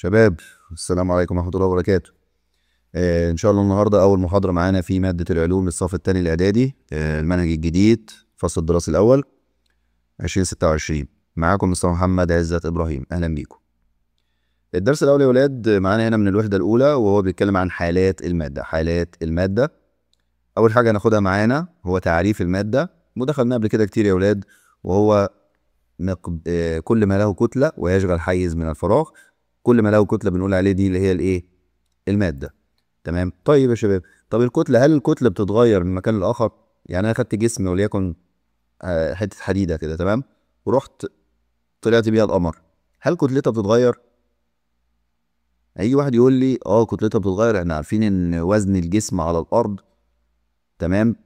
شباب، السلام عليكم ورحمة الله وبركاته. إن شاء الله النهاردة أول محاضرة معانا في مادة العلوم للصف الثاني الإعدادي، المنهج الجديد، الفصل الدراسي الأول 2026. معاكم مستر محمد عزت إبراهيم، أهلا بيكم. الدرس الأول يا ولاد معانا هنا من الوحدة الأولى، وهو بيتكلم عن حالات المادة. حالات المادة، أول حاجة هناخدها معانا هو تعريف المادة، ودخلناه قبل كده كتير يا ولاد، وهو كل ما له كتلة ويشغل حيز من الفراغ. كل ما له كتلة بنقول عليه دي اللي هي الإيه؟ المادة. تمام. طيب يا شباب، طب الكتلة، هل الكتلة بتتغير من مكان لآخر؟ يعني أنا خدت جسم وليكن حتة حديدة كده، تمام، ورحت طلعت بيها القمر، هل كتلتها بتتغير؟ هيجي واحد يقول لي كتلتها بتتغير. احنا عارفين ان وزن الجسم على الأرض، تمام،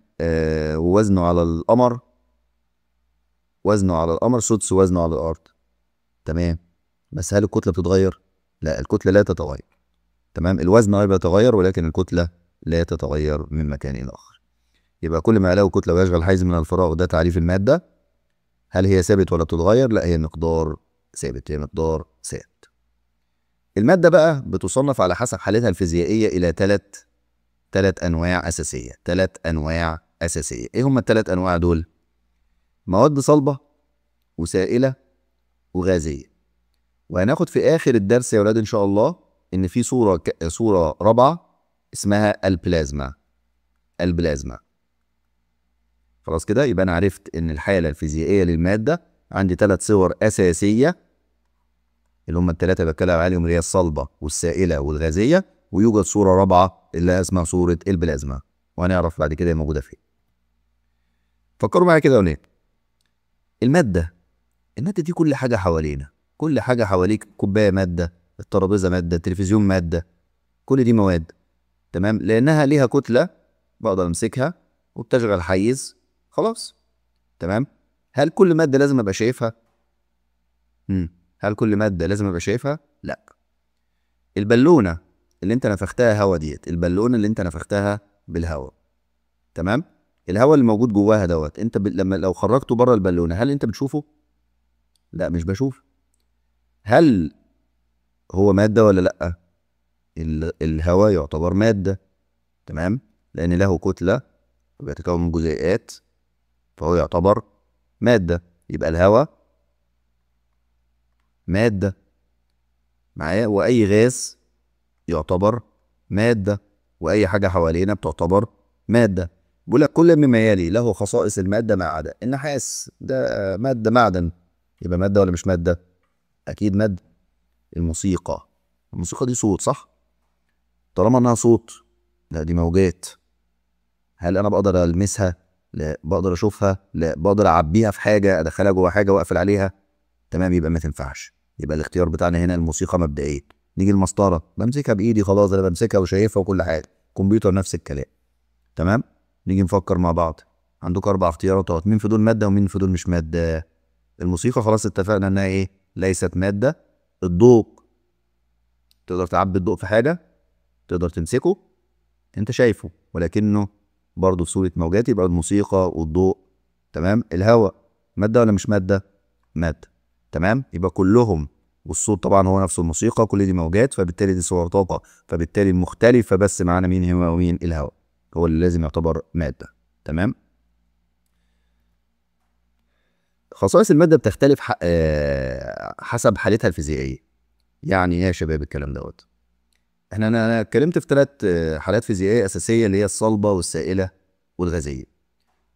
ووزنه على القمر، وزنه على القمر سدس وزنه على الأرض، تمام. بس هل الكتلة بتتغير؟ لا، الكتلة لا تتغير. تمام، الوزن هيبقى يتغير ولكن الكتلة لا تتغير من مكان إلى آخر. يبقى كل ما له كتلة ويشغل حيز من الفراغ، ده تعريف المادة. هل هي ثابت ولا بتتغير؟ لا، هي مقدار ثابت، هي مقدار ثابت. المادة بقى بتصنف على حسب حالتها الفيزيائية إلى ثلاث أنواع أساسية. ثلاث أنواع أساسية. إيه هم الثلاث أنواع دول؟ مواد صلبة، وسائلة، وغازية. وهناخد في آخر الدرس يا ولاد إن شاء الله إن في صورة رابعة اسمها البلازما. البلازما. خلاص كده، يبقى أنا عرفت إن الحالة الفيزيائية للمادة عندي ثلاث صور أساسية، اللي هم الثلاثة اللي بتكلم عليهم، اللي هي الصلبة والسائلة والغازية، ويوجد صورة رابعة اللي اسمها صورة البلازما، وهنعرف بعد كده هي موجودة فين. فكروا معايا كده وليه. المادة دي كل حاجة حوالينا، كل حاجة حواليك، كوباية مادة، الترابيزة مادة، التلفزيون مادة، كل دي مواد، تمام، لأنها ليها كتلة بقدر أمسكها وبتشغل حيز، خلاص، تمام. هل كل مادة لازم أبقى شايفها؟ هل كل مادة لازم أبقى شايفها؟ لا. البالونة اللي أنت نفختها هوا ديت، البالونة اللي أنت نفختها بالهواء، تمام، الهواء اللي موجود جواها دوت، أنت لما لو خرجته بره البالونة هل أنت بتشوفه؟ لا، مش بشوفه. هل هو مادة ولا لا؟ الهواء يعتبر مادة، تمام، لأن له كتلة وبيتكون من جزيئات، فهو يعتبر مادة. يبقى الهواء مادة معايا، وأي غاز يعتبر مادة، وأي حاجة حوالينا بتعتبر مادة. بيقول لك كل مما يلي له خصائص المادة ما عدا النحاس. ده مادة، معدن، يبقى مادة ولا مش مادة؟ أكيد مادة. الموسيقى دي صوت، صح؟ طالما إنها صوت، لا، دي موجات. هل أنا بقدر ألمسها؟ لا. بقدر أشوفها؟ لا. بقدر أعبيها في حاجة، أدخلها جوه حاجة وأقفل عليها؟ تمام، يبقى ما تنفعش. يبقى الاختيار بتاعنا هنا الموسيقى مبدئيا. نيجي المسطره، بمسكها بايدي، خلاص انا بمسكها وشايفها وكل حاجه. كمبيوتر نفس الكلام، تمام. نيجي نفكر مع بعض، عندك اربع اختيارات، مين في دول ماده ومين في دول مش ماده؟ الموسيقى خلاص اتفقنا انها ايه؟ ليست ماده. الضوء، تقدر تعبي الضوء في حاجه، تقدر تمسكه، انت شايفه ولكنه برضه في صوره موجات، يبقى الموسيقى والضوء، تمام. الهواء ماده ولا مش ماده؟ ماده، تمام. يبقى كلهم، والصوت طبعا هو نفسه الموسيقى، كل دي موجات، فبالتالي دي صور طاقه، فبالتالي المختلفه بس معانا مين هو ومين؟ الهواء هو اللي لازم يعتبر ماده، تمام. خصائص الماده بتختلف حسب حالتها الفيزيائيه. يعني ايه يا شباب الكلام دوت؟ انا اتكلمت في ثلاث حالات فيزيائيه اساسيه، اللي هي الصلبه والسائله والغازيه.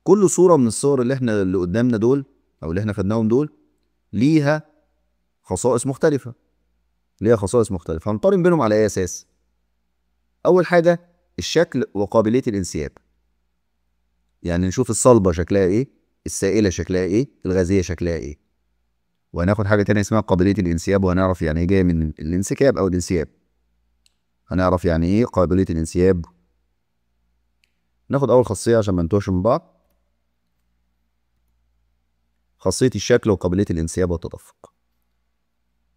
كل صوره من الصور اللي قدامنا دول، او اللي احنا خدناهم دول، ليها خصائص مختلفه. هنقارن بينهم على اي اساس؟ اول حاجه الشكل وقابليه الانسياب. يعني نشوف الصلبه شكلها ايه، السائله شكلها ايه، الغازيه شكلها ايه. وهناخد حاجه تانية اسمها قابليه الانسياب، وهنعرف يعني ايه جايه من الانسكاب او الانسياب. هنعرف يعني ايه قابليه الانسياب. ناخد اول خاصيه عشان ما نتوهش من بعض، خاصيه الشكل وقابليه الانسياب والتدفق.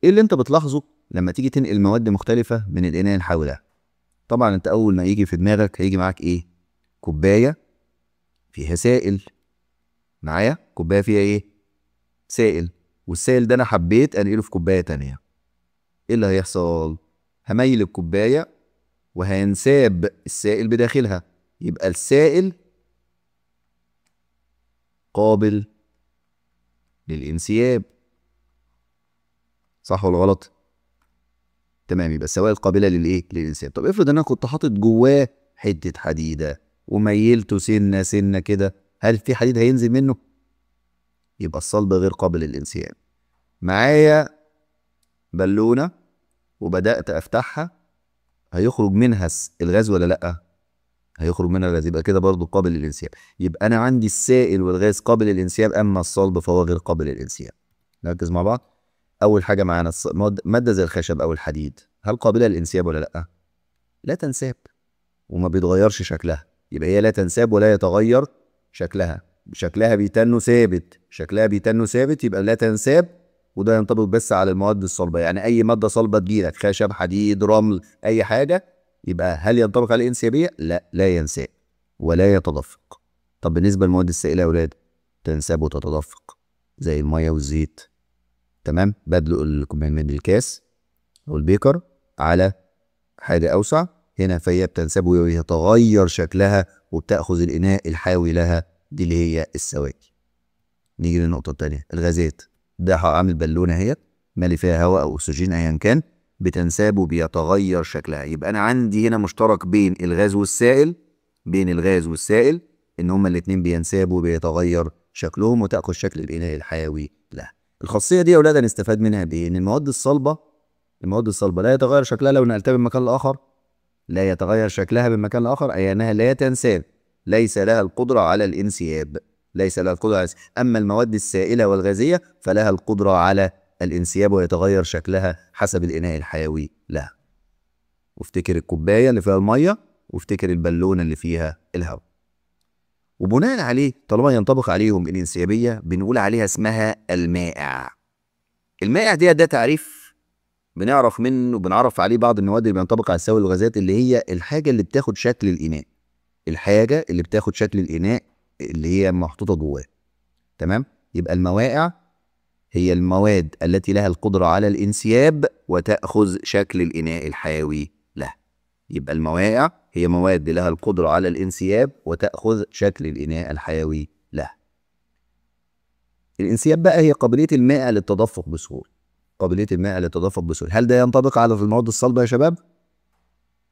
ايه اللي انت بتلاحظه لما تيجي تنقل مواد مختلفه من الاناء اللي حولها؟ طبعا انت اول ما يجي في دماغك هيجي معاك ايه؟ كوبايه فيها سائل. معايا كوبايه فيها ايه؟ سائل. والسائل ده انا حبيت انقله في كوبايه تانية، ايه اللي هيحصل؟ هميل الكوبايه وهينساب السائل بداخلها، يبقى السائل قابل للانسياب. صح ولا غلط؟ تمام، يبقى السوائل قابله للايه؟ للانسياب. طب افرض انا كنت حاطط جواه حته حديده وميلته سنه سنه كده، هل في حديد هينزل منه؟ يبقى الصلب غير قابل للانسياب. معايا بالونه وبدات افتحها، هيخرج منها الغاز ولا لا؟ هيخرج منها الغاز، يبقى كده برضو قابل للانسياب. يبقى انا عندي السائل والغاز قابل للانسياب، اما الصلب فهو غير قابل للانسياب. نركز مع بعض. اول حاجه معانا ماده زي الخشب او الحديد، هل قابله للانسياب ولا لا؟ لا تنساب وما بيتغيرش شكلها، يبقى هي لا تنساب ولا يتغير شكلها، شكلها بيتنه ثابت، شكلها بيتنه ثابت، يبقى لا تنساب. وده ينطبق بس على المواد الصلبه، يعني اي ماده صلبه تجيلك خشب حديد رمل اي حاجه، يبقى هل ينطبق على الانسيابيه؟ لا، لا ينساب ولا يتدفق. طب بالنسبه للمواد السائله يا اولاد، تنساب وتتدفق زي الميه والزيت. تمام، بدلق من الكاس او البيكر على حاجه اوسع هنا، فهي بتنساب ويتغير شكلها وبتاخذ الاناء الحاوي لها، دي اللي هي السوائل. نيجي للنقطه الثانيه، الغازات. ده عامل بالونه اهي مالي فيها هواء او اكسجين ايا كان، بتنساب وبيتغير شكلها. يبقى انا عندي هنا مشترك بين الغاز والسائل، بين الغاز والسائل ان هما الاثنين بينسابوا وبيتغير شكلهم وتاخذ شكل الاناء الحيوي له. الخاصيه دي يا اولاد هنستفاد منها بايه؟ ان المواد الصلبه، المواد الصلبه لا يتغير شكلها لو نقلتها من مكان لاخر، لا يتغير شكلها من مكان لاخر، اي انها لا تنساب، ليس لها القدره على الانسياب، ليس لها القدره على الانسياب. اما المواد السائله والغازيه فلها القدره على الانسياب ويتغير شكلها حسب الاناء الحيوي لها. وافتكر الكوبايه اللي فيها الميه، وافتكر البالونه اللي فيها الهواء. وبناء عليه طالما ينطبق عليهم الانسيابيه بنقول عليها اسمها المائع. المائع ده تعريف بنعرف منه، بنعرف عليه بعض المواد اللي بينطبق على السوائل والغازات، اللي هي الحاجه اللي بتاخد شكل الاناء، الحاجه اللي بتاخد شكل الاناء اللي هي محطوطه جواه. تمام، يبقى الموائع هي المواد التي لها القدره على الانسياب وتاخذ شكل الاناء الحيوي له. يبقى الموائع هي مواد لها القدره على الانسياب وتاخذ شكل الاناء الحيوي له. الانسياب بقى هي قابليه المائع للتدفق بسهوله، قابليه المائع للتدفق بسهوله. هل ده ينطبق على المواد الصلبه يا شباب؟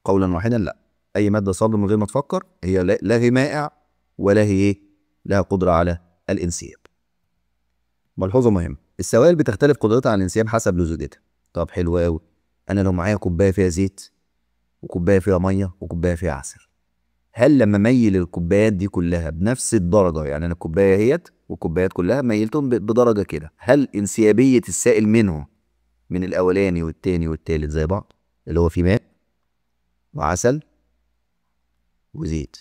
قولا واحدا لا. اي ماده صلبه من غير ما تفكر هي لا هي مائع ولا هي لها قدره على الانسياب. ملحوظه مهمه، السوائل بتختلف قدرتها على الانسياب حسب لزوجتها. طب حلو قوي، انا لو معايا كوبايه فيها زيت وكوبايه فيها ميه وكوبايه فيها عسل، هل لما اميل الكوبايات دي كلها بنفس الدرجه، يعني انا الكوبايه هيت والكوبايات كلها ميلتهم بدرجه كده، هل انسيابيه السائل منهم من الاولاني والتاني والتالت زي بعض، اللي هو في ماء وعسل وزيت؟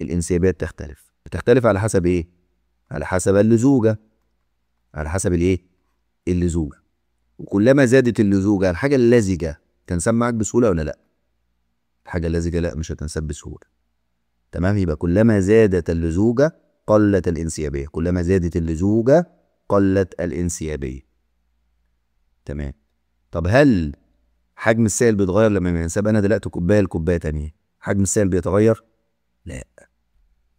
الانسيابات تختلف، بتختلف على حسب ايه؟ على حسب اللزوجه، على حسب الايه؟ اللزوجه. وكلما زادت اللزوجه الحاجه اللزجه تنساب معاك بسهوله ولا لا؟ الحاجه اللزجه لا، مش هتنساب بسهوله. تمام، يبقى كلما زادت اللزوجه قلت الانسيابيه، كلما زادت اللزوجه قلت الانسيابيه. تمام. طب هل حجم السائل بيتغير لما ينساب؟ انا دلقت كوبايه لكوبايه تانيه، حجم السائل بيتغير؟ لا.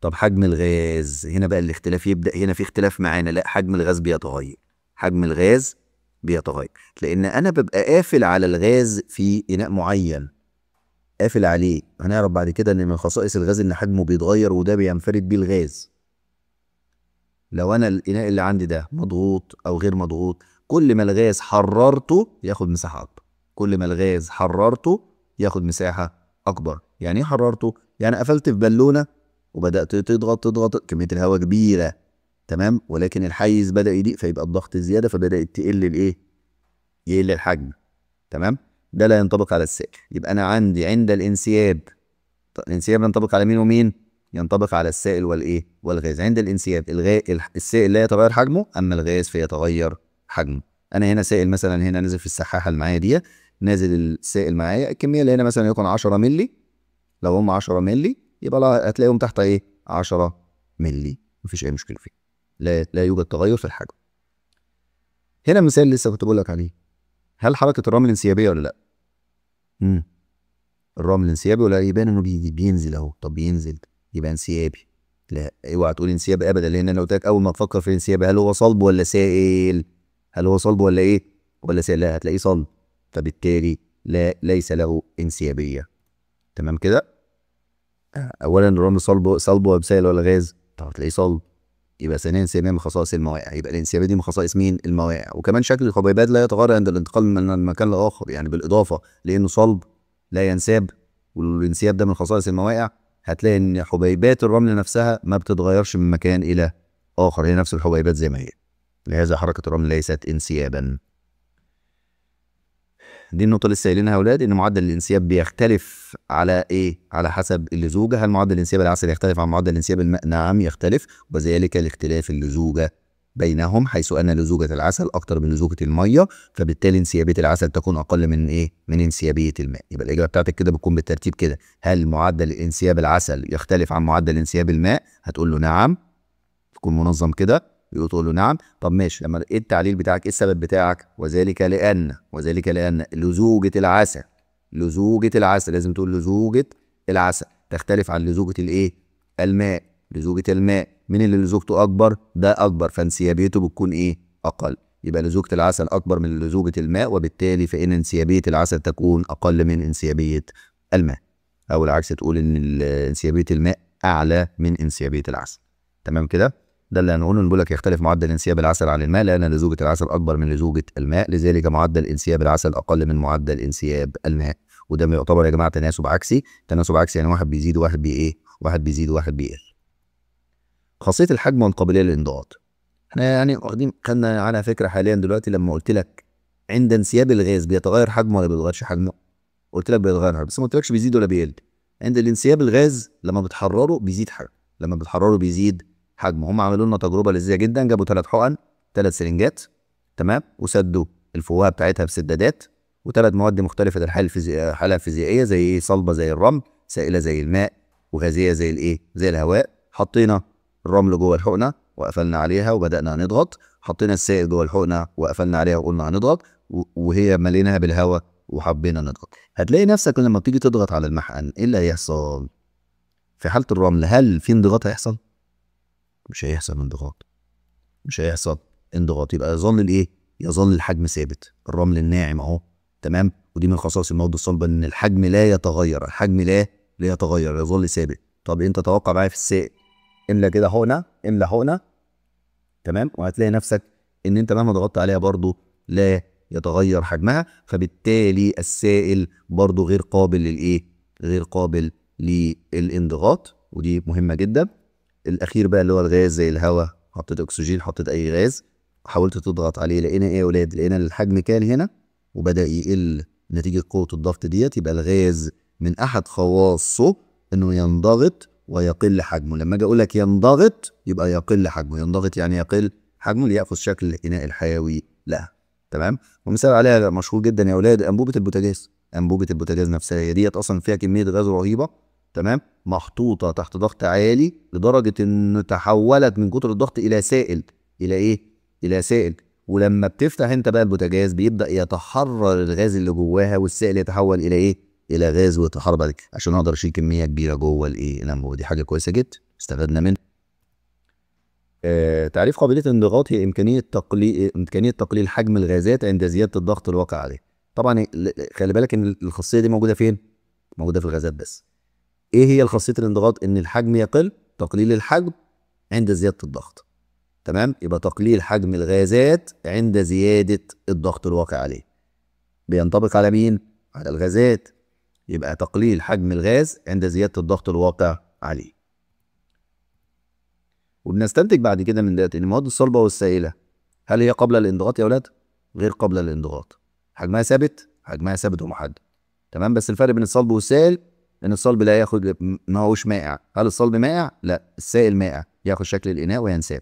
طب حجم الغاز، هنا بقى الاختلاف يبدا، هنا في اختلاف معانا، لا حجم الغاز بيتغير، حجم الغاز بيتغير، لان انا ببقى قافل على الغاز في اناء معين، قافل عليه. هنعرف بعد كده ان من خصائص الغاز ان حجمه بيتغير، وده بينفرد بيه الغاز. لو انا الاناء اللي عندي ده مضغوط او غير مضغوط، كل ما الغاز حررته ياخد مساحه اكبر، كل ما الغاز حررته ياخد مساحه اكبر. يعني ايه حررته؟ يعني قفلت في بالونه وبدات تضغط كميه الهواء كبيره، تمام، ولكن الحيز بدا يضيق فيبقى الضغط زياده فبدات تقل الايه؟ يقل الحجم. تمام، ده لا ينطبق على السائل. يبقى انا عندي عند الانسياب، الانسياب ينطبق على مين ومين؟ ينطبق على السائل والايه؟ والغاز. عند الانسياب السائل لا يتغير حجمه، اما الغاز فيتغير حجمه. انا هنا سائل مثلا، هنا نازل في السحاحه اللي معايا دي، نازل السائل معايا، الكميه اللي هنا مثلا يكون 10 مللي، لو هم 10 مللي يبقى هتلاقيهم تحت ايه؟ 10 مللي، مفيش اي مشكله فيه، لا يوجد تغير في الحجم. هنا مثال لسه كنت بقول لك عليه، هل حركه الرمل انسيابيه ولا لا؟ الرمل انسيابي ولا يبان انه بينزل اهو. طب بينزل يبقى انسيابي. لا، اوعى تقول انسياب ابدا، لان انا قلت لك اول ما تفكر في الانسياب هل هو صلب ولا سائل؟ هل هو صلب ولا ايه؟ ولا سائل؟ لا، هتلاقيه صلب، فبالتالي لا، ليس له انسيابيه. تمام كده. اولا الرمل صلب ولا سائل ولا غاز؟ طب هتلاقيه صلب، يبقى ثانيا انسيابيه من خصائص المواقع. يبقى الانسيابيه دي من خصائص مين؟ المواقع. وكمان شكل الحبيبات لا يتغير عند الانتقال من مكان لاخر، يعني بالاضافه لانه صلب لا ينساب، والانسياب ده من خصائص المواقع، هتلاقي ان حبيبات الرمل نفسها ما بتتغيرش من مكان الى اخر، هي نفس الحبيبات زي ما هي. لهذا حركه الرمل ليست انسيابا. دي النقطة اللي لسه قايلينها يا اولاد، ان معدل الانسياب بيختلف على ايه؟ على حسب اللزوجة. هل معدل الانسياب العسل يختلف عن معدل الانسياب الماء؟ نعم يختلف، وذلك لاختلاف اللزوجة بينهم، حيث ان لزوجة العسل اكتر من لزوجة المية، فبالتالي انسيابية العسل تكون اقل من ايه؟ من انسيابية الماء. يبقى الاجابة بتاعتك كده بتكون بالترتيب كده. هل معدل انسياب العسل يختلف عن معدل انسياب الماء؟ هتقول له نعم، تكون منظم كده، تقول له نعم. طب ماشي، لما ايه التعليل بتاعك؟ ايه السبب بتاعك؟ وذلك لان لزوجة العسل لازم تقول لزوجة العسل تختلف عن لزوجة الايه؟ الماء. لزوجة الماء مين اللي لزوجته اكبر؟ ده اكبر، فانسيابيته بتكون ايه؟ اقل. يبقى لزوجة العسل اكبر من لزوجة الماء، وبالتالي فان انسيابية العسل تكون اقل من انسيابية الماء، او العكس، تقول ان انسيابية الماء اعلى من انسيابية العسل. تمام كده. ده اللي هنقوله، نقول لك يختلف معدل انسياب العسل عن الماء لان لزوجة العسل اكبر من لزوجة الماء، لذلك معدل انسياب العسل اقل من معدل انسياب الماء. وده يعتبر يا جماعه تناسب عكسي. تناسب عكسي يعني واحد بيزيد وواحد بايه؟ واحد بيزيد وواحد بيقل. خاصيه الحجم والقابليه للانضغاط، احنا يعني واخدين خدنا عنها فكره حاليا دلوقتي. لما قلت لك عند انسياب الغاز بيتغير حجمه ولا بيتغيرش حجمه؟ قلت لك بيتغير، بس ما قلتلكش بيزيد ولا بيقل. عند الانسياب الغاز لما بتحرره بيزيد حجمه، لما بتحرره بيزيد حجمه. هم عملوا لنا تجربه لذيذه جدا، جابوا 3 حقن، 3 سرنجات، تمام، وسدوا الفوهه بتاعتها بسدادات، وثلاث مواد مختلفه الحاله الفيزيائيه، زي ايه؟ صلبه زي الرمل، سائله زي الماء، وغازيه زي الايه؟ زي الهواء. حطينا الرمل جوه الحقنه وقفلنا عليها وبدانا نضغط، حطينا السائل جوه الحقنه وقفلنا عليها وقلنا هنضغط، وهي مليناها بالهواء وحبينا نضغط. هتلاقي نفسك لما بتيجي تضغط على المحقن ايه اللي هيحصل؟ في حاله الرمل هل في انضغاط هيحصل؟ مش هيحصل انضغاط، مش هيحصل انضغاط. يبقى يظل الايه؟ يظل الحجم ثابت. الرمل الناعم اهو، تمام، ودي من خصائص المواد الصلبه ان الحجم لا يتغير، الحجم لا يتغير، يظل ثابت. طب انت توقع معايا في السائل، املى كده حقنه، املى حقنه، تمام، وهتلاقي نفسك ان انت مهما ضغطت عليها برضو لا يتغير حجمها، فبالتالي السائل برضو غير قابل للايه؟ غير قابل للانضغاط، ودي مهمه جدا. الاخير بقى اللي هو الغاز زي الهواء، حطيت اكسجين، حطيت اي غاز، حاولت تضغط عليه، لقينا ايه يا اولاد؟ لقينا الحجم كان هنا وبدا يقل نتيجه قوه الضغط ديت. يبقى الغاز من احد خواصه انه ينضغط ويقل حجمه. لما اجي اقول لك ينضغط يبقى يقل حجمه، ينضغط يعني يقل حجمه ليأخذ شكل الاناء الحيوي لها، تمام. ومثال عليها مشهور جدا يا اولاد، انبوبه البوتاجاز. انبوبه البوتاجاز نفسها هي ديت اصلا فيها كميه غاز رهيبه، تمام، محطوطه تحت ضغط عالي لدرجه ان تحولت من كتر الضغط الى سائل. الى ايه؟ الى سائل. ولما بتفتح انت بقى البوتاجاز بيبدا يتحرر الغاز اللي جواها، والسائل يتحول الى ايه؟ الى غاز، ويتحرر بعد كده عشان اقدر اشيل كميه كبيره جوه الايه؟ الانبوبه. دي حاجه كويسه جدا استفدنا منها. تعريف قابليه الانضغاط هي امكانيه تقليل حجم الغازات عند زياده الضغط الواقع عليه. طبعا خلي بالك ان الخاصيه دي موجوده فين؟ موجوده في الغازات بس. ايه هي الخاصيه الانضغاط؟ ان الحجم يقل، تقليل الحجم عند زياده الضغط، تمام. يبقى تقليل حجم الغازات عند زياده الضغط الواقع عليه بينطبق على مين؟ على الغازات. يبقى تقليل حجم الغاز عند زياده الضغط الواقع عليه. وبنستنتج بعد كده من ده ان المواد الصلبه والسائله هل هي قابله للانضغاط يا اولاد؟ غير قابله للانضغاط. حجمها ثابت، حجمها ثابت ومحدد، تمام. بس الفرق بين الصلب والسائل ان الصلب لا ياخد، ما هوش مائع. هل الصلب مائع؟ لا، السائل مائع، ياخد شكل الاناء وينساب،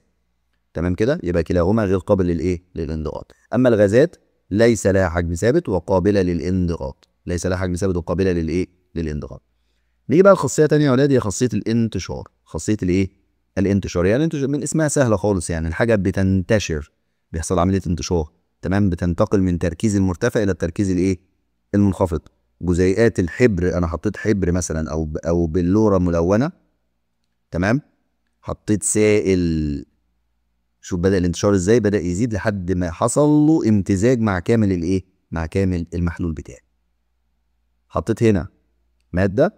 تمام كده. يبقى كلاهما غير قابل للايه؟ للانضغاط. اما الغازات ليس لها حجم ثابت وقابله للانضغاط، ليس لها حجم ثابت وقابله للايه؟ للانضغاط. نيجي بقى لخاصيه ثانيه يا اولاد، هي خاصيه الانتشار. خاصيه الايه؟ الانتشار. يعني من اسمها سهله خالص، يعني الحاجه بتنتشر، بيحصل عمليه انتشار، تمام، بتنتقل من تركيز المرتفع الى التركيز الايه المنخفض. جزيئات الحبر، انا حطيت حبر مثلا او بلوره ملونه، تمام، حطيت سائل، شوف بدأ الانتشار ازاي، بدأ يزيد لحد ما حصل له امتزاج مع كامل الايه، مع كامل المحلول بتاعي. حطيت هنا مادة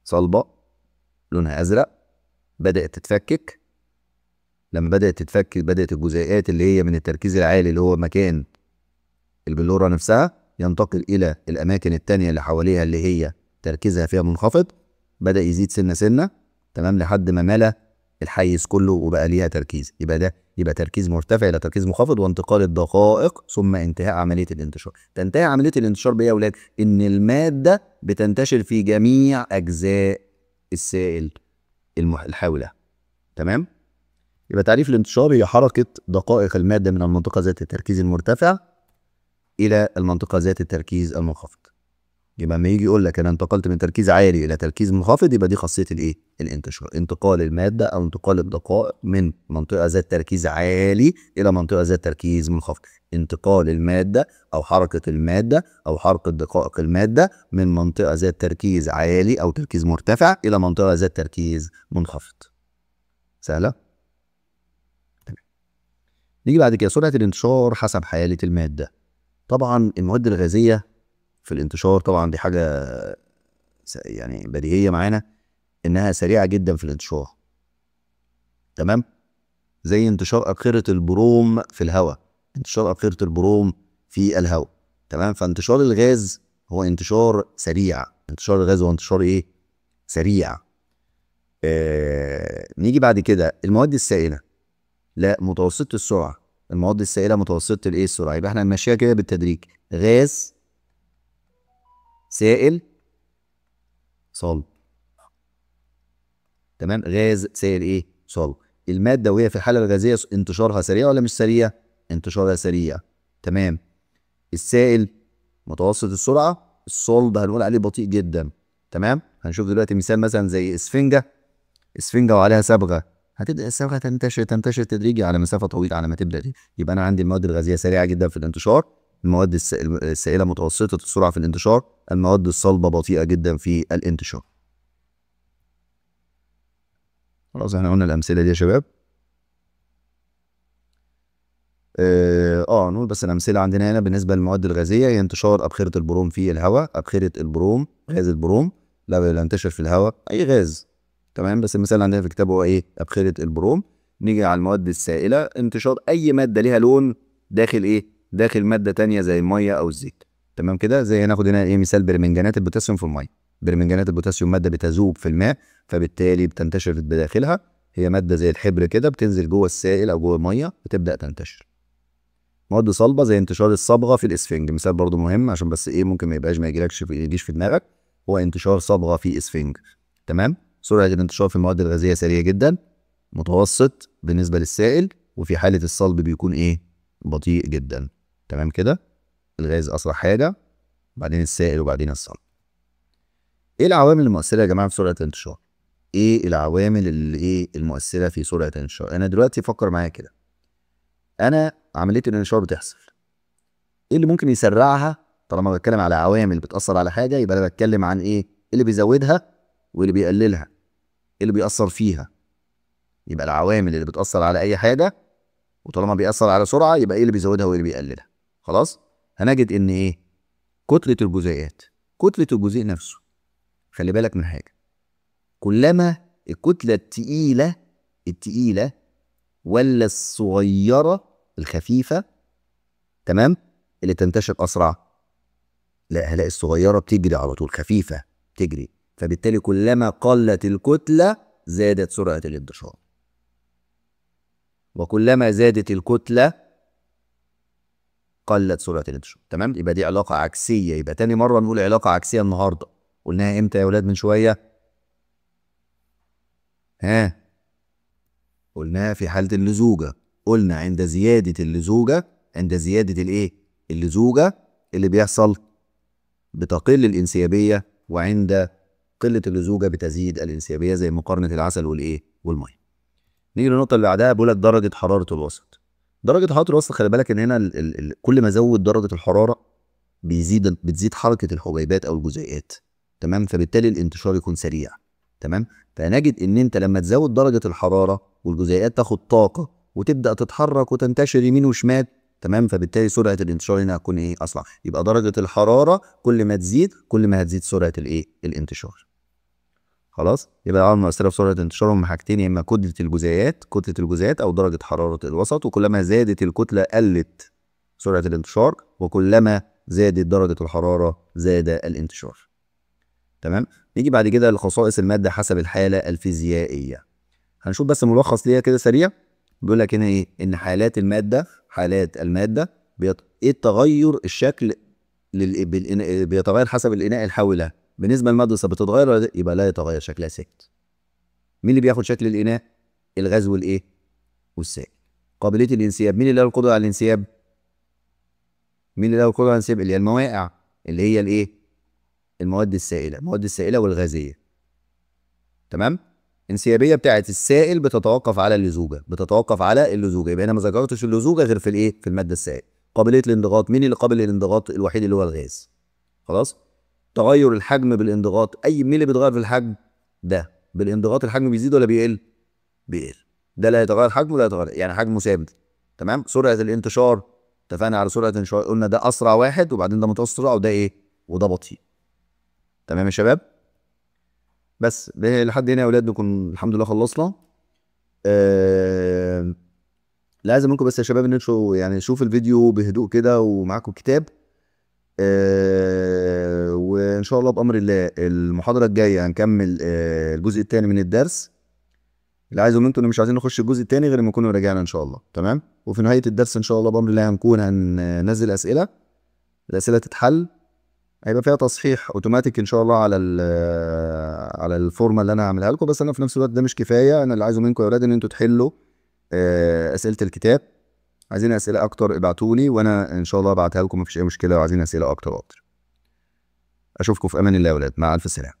صلبة لونها ازرق، بدأت تتفكك. لما بدأت تتفكك بدأت الجزيئات اللي هي من التركيز العالي اللي هو مكان البلورة نفسها ينتقل الى الاماكن التانية اللي حواليها اللي هي تركيزها فيها منخفض، بدأ يزيد سنة سنة، تمام، لحد ما ملا الحيز كله وبقى ليها تركيز. يبقى تركيز مرتفع الى تركيز منخفض وانتقال الدقائق ثم انتهاء عمليه الانتشار. تنتهي عمليه الانتشار بايه يا اولاد؟ ان الماده بتنتشر في جميع اجزاء السائل الحاوله، تمام. يبقى تعريف الانتشار هي حركه دقائق الماده من المنطقه ذات التركيز المرتفع الى المنطقه ذات التركيز المنخفض. يبقى لما يجي يقول لك انا انتقلت من تركيز عالي الى تركيز منخفض، يبقى دي خاصيه الايه؟ الانتشار، انتقال الماده او انتقال الدقائق من منطقه ذات تركيز عالي الى منطقه ذات تركيز منخفض. انتقال الماده او حركه الماده او حركه دقائق الماده من منطقه ذات تركيز عالي او تركيز مرتفع الى منطقه ذات تركيز منخفض. سهله؟ تمام. نيجي بعد كده سرعه الانتشار حسب حاله الماده. طبعا المواد الغازيه في الانتشار طبعا دي حاجه يعني بديهيه معانا انها سريعه جدا في الانتشار، تمام، زي انتشار ابخره البروم في الهواء، انتشار ابخره البروم في الهواء، تمام. فانتشار الغاز هو انتشار سريع، انتشار الغاز هو انتشار ايه؟ سريع. نيجي بعد كده المواد السائله، لا متوسطه السرعه، المواد السائله متوسطه الايه السرعه. يبقى احنا هنمشيها كده بالتدريج، غاز، سائل، صلب، تمام، غاز، سائل، ايه؟ صلب. الماده وهي في الحاله الغازيه انتشارها سريع ولا مش سريع؟ انتشارها سريع، تمام. السائل متوسط السرعه، الصلب هنقول عليه بطيء جدا، تمام. هنشوف دلوقتي مثال مثلا زي اسفنجه وعليها صبغه، هتبدا الصبغه تنتشر تدريجي على مسافه طويله على ما تبدا دي. يبقى انا عندي المواد الغازيه سريعه جدا في الانتشار، المواد السائله متوسطه السرعه في الانتشار، المواد الصلبه بطيئه جدا في الانتشار. خلاص احنا قلنا الامثله دي يا شباب. نقول بس الامثله عندنا هنا بالنسبه للمواد الغازيه هي انتشار ابخره البروم في الهواء، ابخره البروم، غاز البروم لا ينتشر في الهواء اي غاز، تمام، بس المثال عندنا في الكتاب هو ايه؟ ابخره البروم. نيجي على المواد السائله، انتشار اي ماده ليها لون داخل ايه؟ داخل ماده تانية زي الميه او الزيت، تمام كده. زي هناخد هنا ايه مثال برمنجانات البوتاسيوم في الميه. برمنجانات البوتاسيوم ماده بتذوب في الماء فبالتالي بتنتشر بداخلها، هي ماده زي الحبر كده بتنزل جوه السائل او جوه الميه بتبدا تنتشر. مواد صلبه زي انتشار الصبغه في الاسفنج، مثال برضو مهم عشان بس ايه ممكن ما يجيش في دماغك، هو انتشار صبغه في اسفنج، تمام. سرعه الانتشار في المواد الغازيه سريع جدا، متوسط بالنسبه للسائل، وفي حاله الصلب بيكون ايه؟ بطيء جدا، تمام كده. الغاز اسرع حاجه، بعدين السائل وبعدين الصلب. ايه العوامل المؤثره يا جماعه في سرعه الانتشار؟ ايه العوامل اللي ايه المؤثره في سرعه الانتشار؟ انا دلوقتي فكر معايا كده، انا عمليه الانتشار بتحصل، ايه اللي ممكن يسرعها؟ طالما بتكلم على عوامل بتاثر على حاجه يبقى انا بتكلم عن ايه؟ اللي بيزودها واللي بيقللها، اللي بيأثر فيها. يبقى العوامل اللي بتأثر على اي حاجه، وطالما بيأثر على سرعه يبقى ايه اللي بيزودها وايه اللي بيقللها. خلاص، هنجد ان ايه؟ كتله الجزيئات، كتله الجزيء نفسه. خلي بالك من حاجه، كلما الكتله التقيله ولا الصغيره الخفيفه، تمام، اللي تنتشر اسرع. لا هلاقي الصغيره بتجري على طول، خفيفه بتجري، فبالتالي كلما قلت الكتله زادت سرعه الانتشار، وكلما زادت الكتله قلت سرعه الانتشار، تمام. يبقى دي علاقه عكسيه. يبقى تاني مره نقول علاقه عكسيه النهارده، قلناها امتى يا اولاد من شويه؟ قلناها في حاله اللزوجه، قلنا عند زياده اللزوجه، عند زياده الايه؟ اللزوجه اللي بيحصل بتقل الانسيابيه، وعند قله اللزوجه بتزيد الانسيابيه، زي مقارنه العسل والايه؟ والميه. نيجي للنقطه اللي بعدها، بيقول لك درجه حراره الوسط. درجه حراره الوسط خلي بالك ان هنا كل ما ازود درجه الحراره بتزيد حركه الحبيبات او الجزيئات، تمام، فبالتالي الانتشار يكون سريع، تمام. فنجد ان انت لما تزود درجه الحراره والجزيئات تاخد طاقه وتبدا تتحرك وتنتشر يمين وشمال، تمام، فبالتالي سرعه الانتشار هنا هتكون ايه اسرع. يبقى درجه الحراره كل ما تزيد كل ما هتزيد سرعه الايه الانتشار. خلاص، يبقى اول مؤثره في سرعه الانتشار هم حاجتين، يا اما كتله الجزيئات او درجه حراره الوسط، وكلما زادت الكتله قلت سرعه الانتشار، وكلما زادت درجه الحراره زاد الانتشار، تمام. نيجي بعد كده لخصائص الماده حسب الحاله الفيزيائيه. هنشوف بس ملخص ليها كده سريع. بيقول لك هنا ايه؟ ان حالات الماده ايه التغير الشكل بيتغير حسب الاناء الحاوي لها. بالنسبه للماده بتتغير ولا لا؟ يبقى لا يتغير، شكلها ثابت. مين اللي بياخد شكل الاناء؟ الغاز والايه والسائل. قابليه الانسياب، مين اللي له القدره على الانسياب؟ مين اللي له القدره على الانسياب؟ اللي هي المواقع، اللي هي الايه المواد السائله والغازيه، تمام. انسيابيه بتاعه السائل بتتوقف على اللزوجه، يبقى انا ما ذكرتش اللزوجه غير في الايه في الماده السائله. قابليه الانضغاط، مين اللي قابل للانضغاط؟ الوحيد اللي هو الغاز. خلاص. تغير الحجم بالانضغاط، مين اللي بيتغير في الحجم؟ ده بالانضغاط الحجم بيزيد ولا بيقل؟ بيقل. ده لا يتغير حجمه ولا يتغير، يعني حجمه ثابت، تمام. سرعه الانتشار، اتفقنا على سرعه الانتشار، قلنا ده اسرع واحد، وبعدين ده متوسط سرعه، وده ايه وده بطيء، تمام يا شباب. بس لحد هنا يا اولاد نكون الحمد لله خلصنا. لازم منكم بس يا شباب ان انتوا يعني شوف الفيديو بهدوء كده ومعاكم كتاب. وان شاء الله بامر الله المحاضره الجايه هنكمل الجزء الثاني من الدرس. اللي عايزه منكم مش عايزين نخش الجزء الثاني غير لما نكون رجعنا ان شاء الله، تمام. وفي نهايه الدرس ان شاء الله بامر الله هننزل اسئله، الاسئله تتحل، هيبقى فيها تصحيح اوتوماتيك ان شاء الله على الفورمه اللي انا هعملها لكم. بس انا في نفس الوقت ده مش كفايه، انا اللي عايزه منكم يا اولاد ان انتوا تحلوا اسئله الكتاب. عايزين اسئله اكتر ابعتوا لي وانا ان شاء الله ابعتها لكم، مفيش اي مشكله. وعايزين اسئله اكتر. اشوفكم في امان الله يا اولاد، مع الف سلامه.